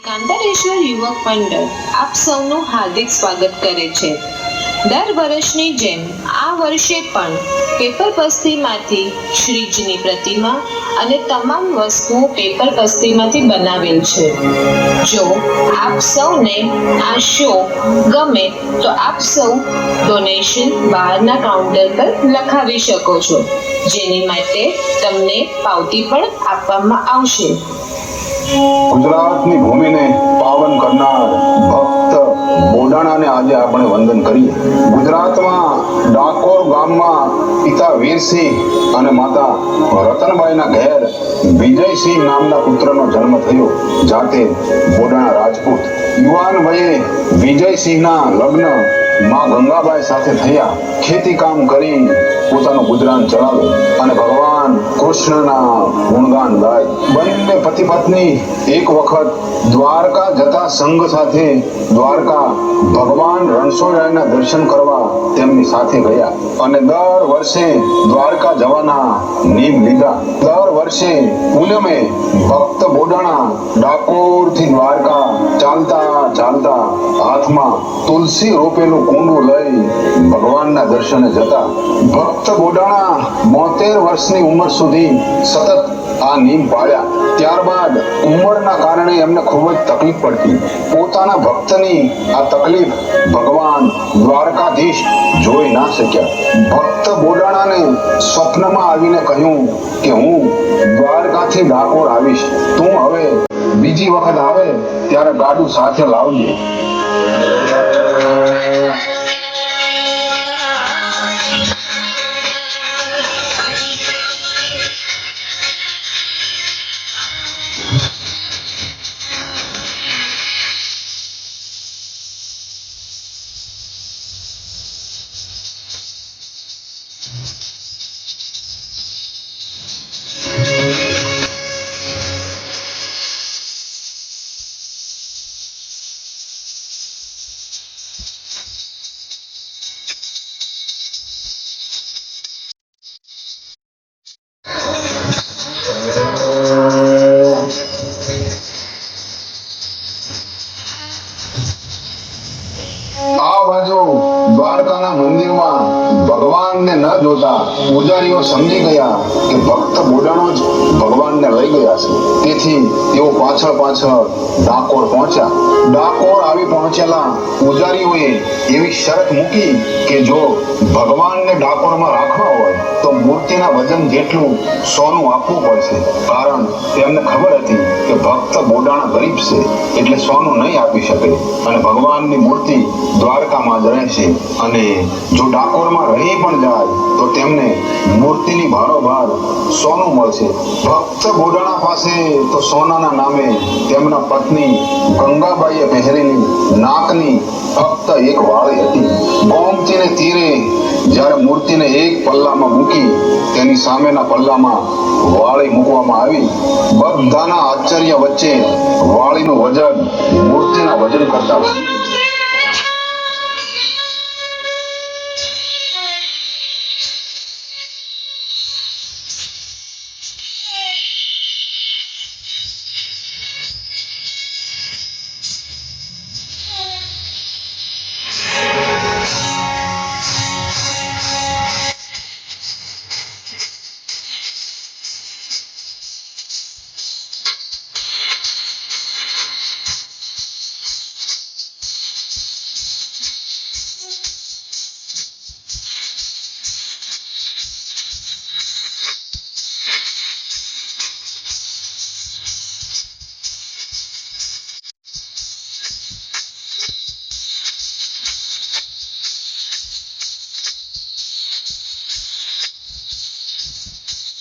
કાંતારેશ્વર યુવક મંડળ આપ સૌનું હાર્દિક સ્વાગત કરે છે। દર વર્ષની જેમ આ વર્ષે પણ પેપર પસ્તીમાંથી શ્રીજીની પ્રતિમા અને તમામ વસ્તુઓ પેપર પસ્તીમાંથી બનાવેલ છે। જો આપ સૌને આ શો ગમે તો આપ સૌ ડોનેશન બહારના કાઉન્ટર પર લખાવી શકો છો, જેની માટે તમને પાવતી પણ આપવામાં આવશે। ગુજરાતની ભૂમિને પાવન કરનાર ભક્ત બોડાણાને આજે આપણે વંદન કરીએ। ગુજરાતમાં ડાકોર ગામમાં પિતા વીરસિંહ અને માતા રતનબાઈના ઘેર વિજયસિંહ નામના પુત્રનો જન્મ થયો, જાતે બોડાણા રાજપૂત। યુવાન વયે વિજયસિંહના લગ્ન માં ગંગાબાઈ સાથે થયા। ખેતી કામ કરી પોતાનું ગુજરાન ચલાવે અને ભગવાન કૃષ્ણના ગુણગાન ગાય। બંને પતિ પત્ની એક વખત દ્વારકા જતા સંઘ સાથે દ્વારકા ભગવાન રણછોડરાયના દર્શન કરવા તેમની સાથે ગયા અને દર વર્ષે દ્વારકા જવાના નિયમ લીધા। દર વર્ષે પૂનમે ભક્ત બોડાણા ડાકોરથી દ્વારકા ચાલતા ચાલતા હાથમાં તુલસી રોપેલું કુંડું લઈ ભગવાનના દર્શને જતા। ભક્ત બોડાણા 72 વર્ષની ઉંમર સુધી સતત આ નિયમ પાળ્યા। ત્યારબાદ ઉંમરના કારણે એમને ખૂબ જ તકલીફ પડતી। પોતાના ભક્તની આ તકલીફ ભગવાન દ્વારકાધીશ જોઈ ના શક્યા। ભક્ત બોડાણાને સ્વપ્નમાં આવીને કહ્યું કે હું દ્વારકાથી ડાકોર આવીશ, તું હવે બીજી વખત આવે ત્યારે ગાડું સાથે લાવજે। આ બાજુ દ્વારકાના મંદિરમાં ભગવાનને ન જોતા પૂજારીઓ સમજી ગયા કે ભક્ત બોડાણો જ ભગવાનને લઈ ગયા છે, તેથી તેઓ પાછળ ડાકોર પહોંચ્યા। ડાકોર આવી પહોંચેલા પૂજારીઓએ એવી શરત મૂકી કે જો ભગવાનને ડાકોરમાં રાખવા હોય તો મૂર્તિના વજન જેટલું સોનું આપવું પડશે, કારણ તેમને ખબર હતી કે ભક્ત બોડાણા ગરીબ છે એટલે સોનું નહીં આપી શકે અને ભગવાનની મૂર્તિ દ્વારકામાં જ રહેશે અને જો ડાકોરમાં રહી પણ જાય તો તેમને મૂર્તિની ભારોભાર સોનું મળશે। ભક્ત બોડાણા પાસે તો સોનાના નામે તેમના પત્ની ગંગાબાઈએ પહેરેલી નાકની ફક્ત એક વાળી હતી। ગોમતીને તીરે જ્યારે મૂર્તિને એક પલ્લામાં મૂકી તેની સામેના પલ્લામાં વાળી મૂકવામાં આવી। બધાના આશ્ચર્ય વચ્ચે વાળીનું વજન મૂર્તિના વજન કરતા